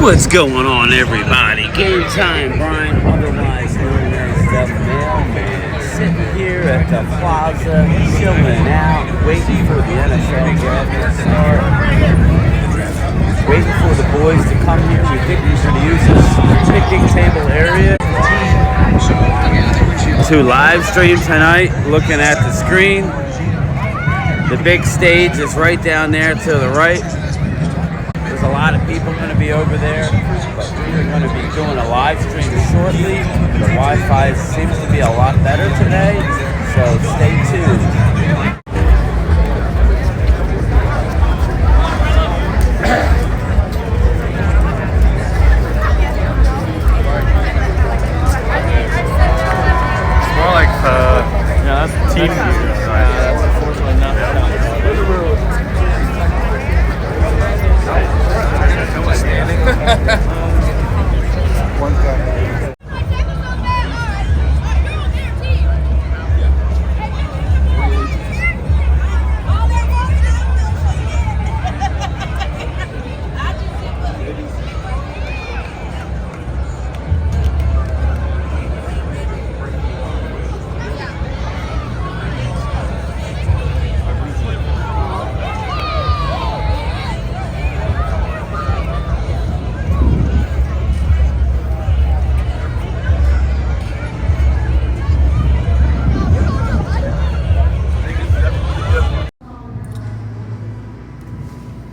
What's going on, everybody? Game time, Brian, otherwise known as the Mailman, sitting here at the plaza, chilling out, waiting for the NFL draft to start, waiting for the boys to come here. We think we're going to use this picnic table area to live stream tonight, looking at the screen. The big stage is right down there to the right. There's a lot of people going to be over there, but we're going to be doing a live stream shortly. The Wi-Fi seems to be a lot better today, so stay tuned. It's more like that's team view. That's unfortunately not. One guy.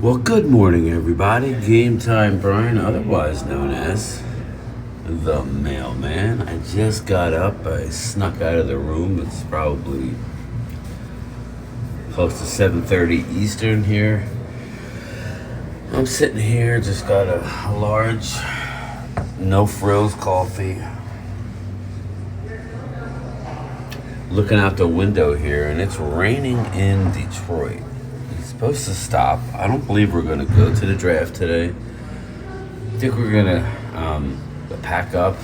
Well, good morning, everybody. Game time, Brian, otherwise known as the Mailman. I just got up. I snuck out of the room. It's probably close to 7:30 Eastern here. I'm sitting here, just got a large, no frills coffee. Looking out the window here, and it's raining in Detroit. Supposed to stop. I don't believe we're going to go to the draft today. I think we're going to pack up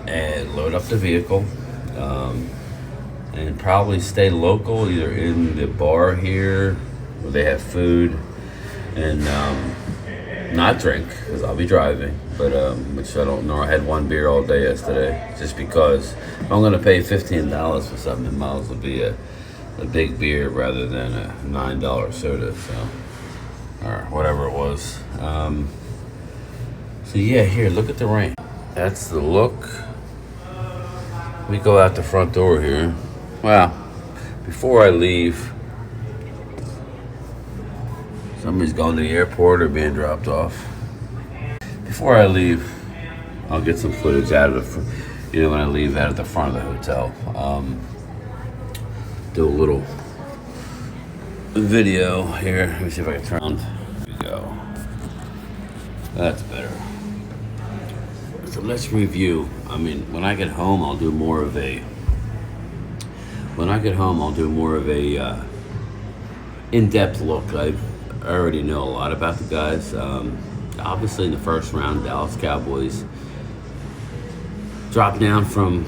and load up the vehicle and probably stay local, either in the bar here where they have food, and not drink because I'll be driving, but which I don't know. I had one beer all day yesterday just because if I'm going to pay $15 for something, it might as well be a big beer rather than a $9 soda, so, or whatever it was. So yeah, here, look at the rain. That's the look. We go out the front door here. Well, before I leave, somebody's going to the airport or being dropped off. Before I leave, I'll get some footage out of the, when I leave out at the front of the hotel. Do a little video here. Let me see if I can turn on. There we go. That's better. So let's review. I mean, when I get home, I'll do more of a. In-depth look. I already know a lot about the guys. Obviously, in the first round, Dallas Cowboys dropped down from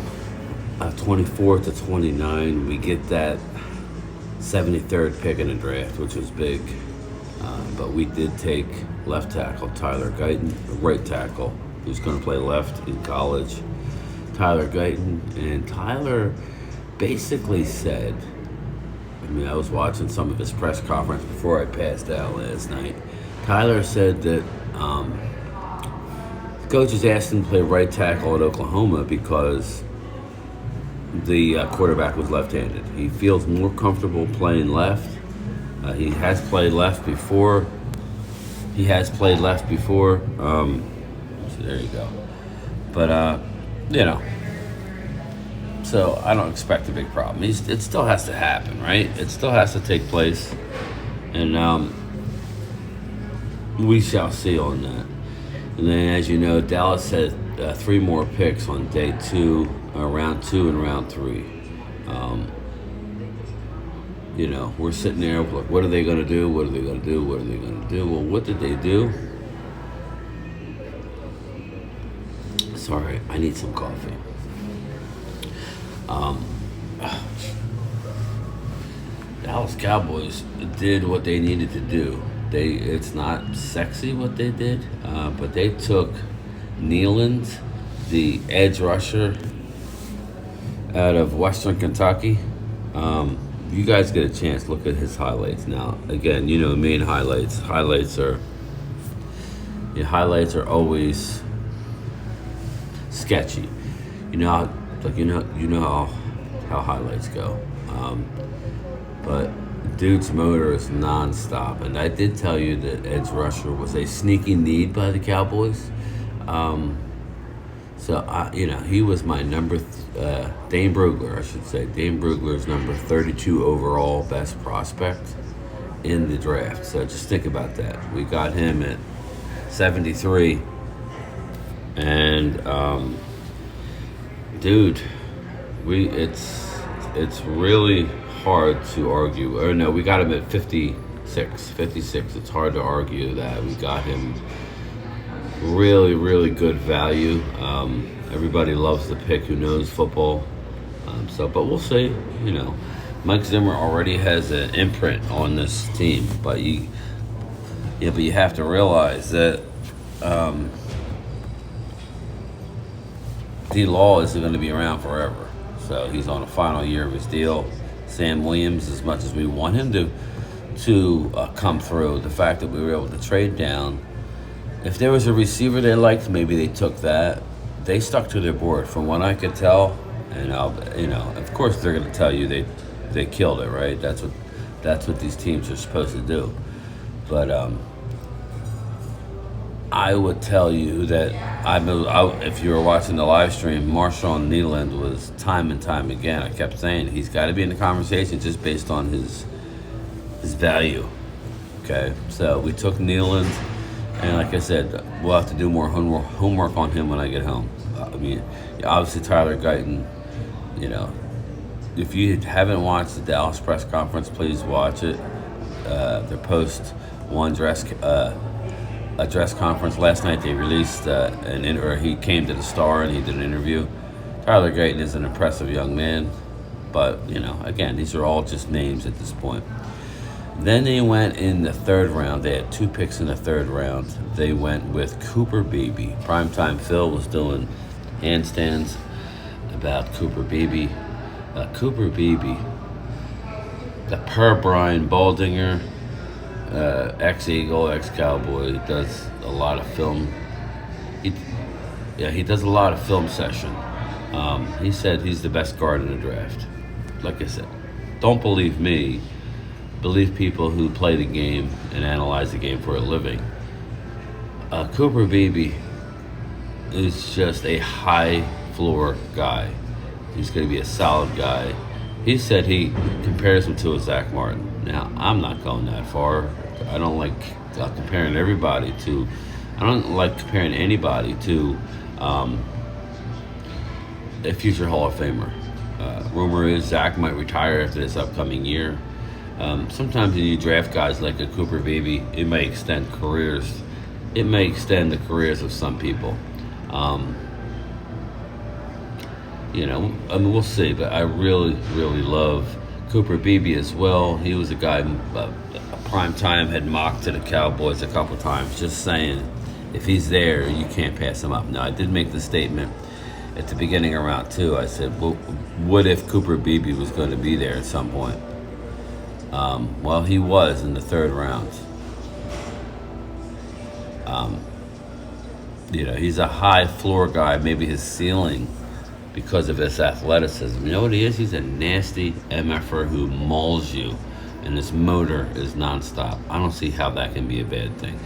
24 to 29. We get that 73rd pick in the draft, which was big. But we did take left tackle Tyler Guyton, right tackle, who's going to play left in college, Tyler Guyton. And Tyler basically said, I was watching some of his press conference before I passed out last night. Tyler said that coaches asked him to play right tackle at Oklahoma because the quarterback was left-handed. He feels more comfortable playing left. He has played left before. So there you go. But, so I don't expect a big problem. It still has to happen, right? It still has to take place. And we shall see on that. And then, as you know, Dallas had 3 more picks on day 2. Round 2 and round 3. We're sitting there, like, what are they going to do? What are they going to do? What are they going to do? Well, what did they do? Sorry, I need some coffee. Dallas Cowboys did what they needed to do. It's not sexy what they did, but they took Nealand, the edge rusher out of Western Kentucky. You guys get a chance, look at his highlights. Now, again, you know me and highlights. Highlights are always sketchy. You know, you know how highlights go. But dude's motor is nonstop, and I did tell you that edge rusher was a sneaky need by the Cowboys. He was my Dane Brugler, I should say. Dane Brugler's number 32 overall best prospect in the draft. So just think about that. We got him at 73, and dude, it's really hard to argue. Or no, we got him at 56. It's hard to argue that we got him really, really good value. Everybody loves the pick who knows football. But we'll see. You know, Mike Zimmer already has an imprint on this team, but you have to realize that D. Law isn't going to be around forever. So he's on the final year of his deal. Sam Williams, as much as we want him to come through, the fact that we were able to trade down. If there was a receiver they liked, maybe they took that. They stuck to their board, from what I could tell. And of course they're going to tell you they killed it, right? That's what these teams are supposed to do. But I would tell you that if you were watching the live stream, Marshawn Nealand was time and time again. I kept saying he's got to be in the conversation just based on his value. Okay, so we took Nealand, and like I said, we'll have to do more homework on him when I get home. Obviously Tyler Guyton. You know, if you haven't watched the Dallas press conference, please watch it. Their a dress conference last night. They released he came to the Star and he did an interview. Tyler Guyton is an impressive young man, but again, these are all just names at this point. Then they went in the third round. They had 2 picks in the third round. They went with Cooper Beebe. Primetime Phil was doing handstands about Cooper Beebe. Cooper Beebe, the per Brian Baldinger, ex-Eagle, ex-Cowboy, does a lot of film. He does a lot of film session. He said he's the best guard in the draft. Like I said, don't believe me. Believe people who play the game and analyze the game for a living. Cooper Beebe is just a high floor guy. He's going to be a solid guy. He said he compares him to a Zach Martin. Now, I'm not going that far. I don't like comparing anybody to a future Hall of Famer. Rumor is Zach might retire after this upcoming year. Sometimes when you draft guys like a Cooper Beebe, it may extend careers. It may extend the careers of some people. We'll see. But I really, really love Cooper Beebe as well. He was a guy a prime time had mocked to the Cowboys a couple times. Just saying, if he's there, you can't pass him up. Now, I did make the statement at the beginning of round 2. I said, well, what if Cooper Beebe was going to be there at some point? Well, he was in the third round. He's a high floor guy. Maybe his ceiling, because of his athleticism. You know what he is? He's a nasty MFer who mauls you, and his motor is nonstop. I don't see how that can be a bad thing.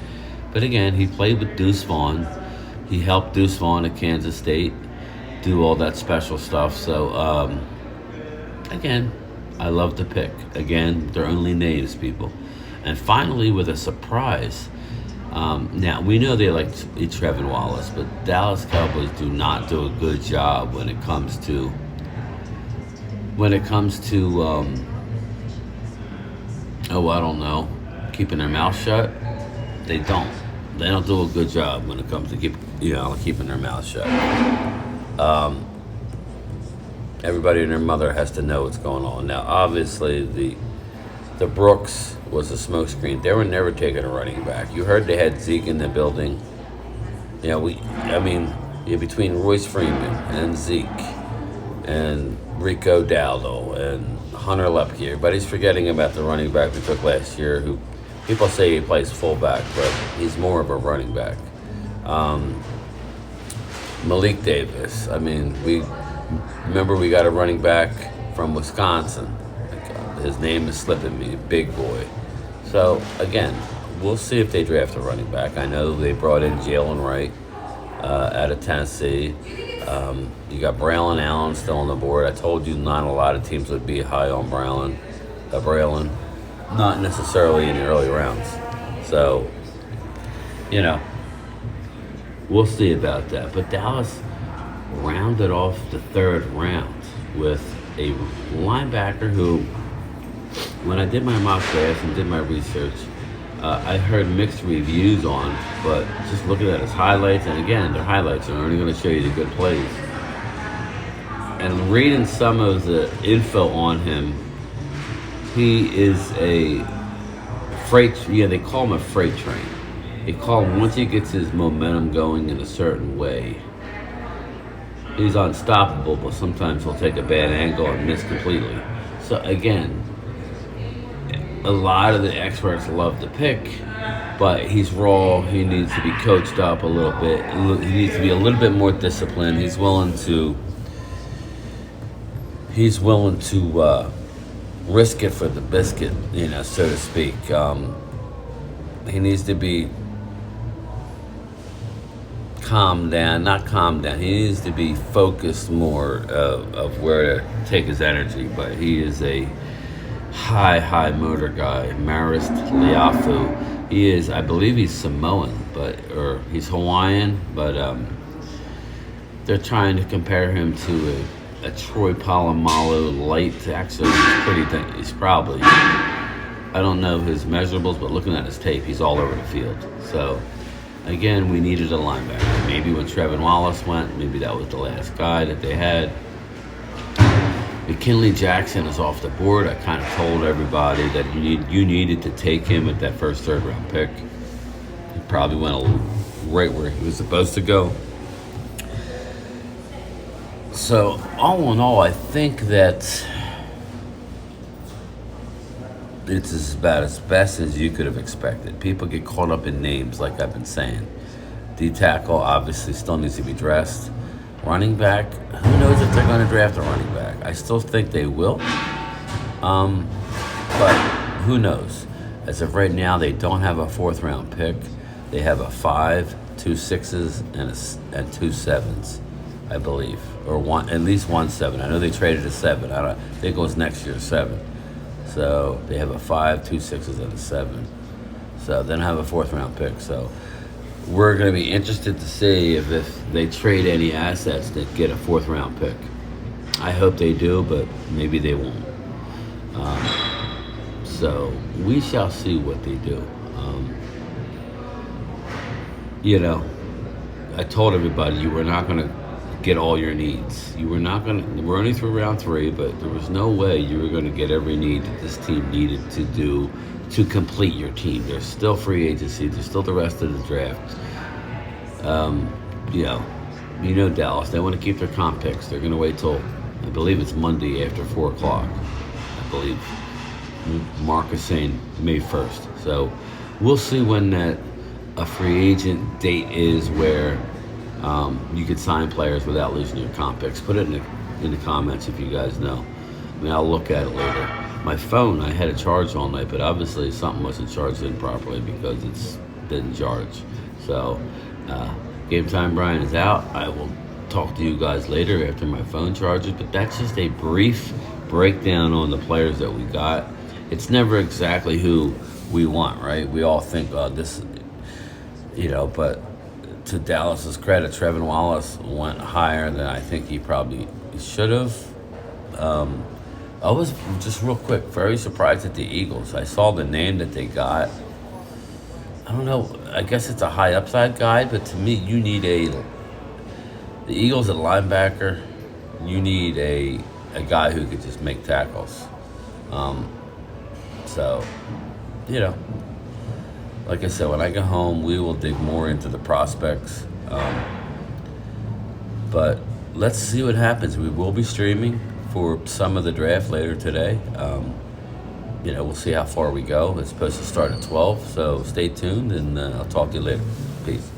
But again, he played with Deuce Vaughn. He helped Deuce Vaughn at Kansas State do all that special stuff. So, again, I love the pick. Again, they're only names, people. And finally, with a surprise. Now, we know they like Trevin Wallace, but Dallas Cowboys do not do a good job when it comes to keeping their mouth shut. They don't do a good job when it comes to keeping their mouth shut. Everybody and their mother has to know what's going on. Now, obviously, the Brooks was a smokescreen. They were never taking a running back. You heard they had Zeke in the building. Between Royce Freeman and Zeke and Rico Dowdle and Hunter Lepke, everybody's forgetting about the running back we took last year, who people say he plays fullback, but he's more of a running back. Malik Davis. We got a running back from Wisconsin. His name is slipping me, Big Boy. So, again, we'll see if they draft a running back. I know they brought in Jalen Wright out of Tennessee. You got Braylon Allen still on the board. I told you not a lot of teams would be high on Braylon. Not necessarily in the early rounds. So, we'll see about that. But Dallas rounded off the third round with a linebacker who, when I did my mock draft and did my research, I heard mixed reviews on, but just looking at his highlights, and again, the highlights are only going to show you the good plays. And reading some of the info on him, he is a they call him a freight train. They call him, once he gets his momentum going in a certain way, he's unstoppable, but sometimes he'll take a bad angle and miss completely. So again, a lot of the experts love the pick, but he's raw. He needs to be coached up a little bit. He needs to be a little bit more disciplined. He's willing to risk it for the biscuit, so to speak. He needs to be not calmed down. He needs to be focused more of where to take his energy. But he is a high motor guy. Maris Liafu. He is, I believe he's Samoan, or he's Hawaiian, but they're trying to compare him to a Troy Polamalu light. Actually, he's probably, I don't know his measurables, but looking at his tape, he's all over the field. So, again, we needed a linebacker. Maybe when Trevin Wallace went, maybe that was the last guy that they had. McKinley Jackson is off the board. I kind of told everybody that you needed to take him at that first third-round pick. He probably went right where he was supposed to go. So, all in all, I think that it's about as best as you could have expected. People get caught up in names, like I've been saying. D-tackle obviously still needs to be dressed. Running back, who knows if they're going to draft a running back? I still think they will, but who knows? As of right now, they don't have a fourth-round pick. They have a 5, 2 6s, and 2 7s, I believe, or at least 1 7. I know they traded a 7. I think it was next year's 7. So they have a 5, 2 6s, and a 7. So they don't have a fourth-round pick. So we're going to be interested to see if they trade any assets that get a fourth-round pick. I hope they do, but maybe they won't. So we shall see what they do. I told everybody you were not going to get all your needs. We're only through round 3, but there was no way you were going to get every need that this team needed to do to complete your team. There's still free agency. There's still the rest of the draft. Dallas, they want to keep their comp picks. They're going to wait till, I believe it's Monday after 4 o'clock. I believe Mark is saying May 1st. So we'll see when a free agent date is where you could sign players without losing your comp picks. Put it in the comments if you guys know. I'll look at it later. My phone, I had it charged all night, but obviously something wasn't charged in properly because it didn't charge. So, Game Time Brian is out. I will talk to you guys later after my phone charges, but that's just a brief breakdown on the players that we got. It's never exactly who we want, right? We all think, this, but to Dallas's credit, Trevin Wallace went higher than I think he probably should have. I was, just real quick, very surprised at the Eagles. I saw the name that they got. I don't know. I guess it's a high upside guy, but to me, you need the Eagles at linebacker. You need a guy who could just make tackles. So you know, like I said, when I get home, we will dig more into the prospects. But let's see what happens. We will be streaming for some of the draft later today. We'll see how far we go. It's supposed to start at 12, so stay tuned, and I'll talk to you later. Peace.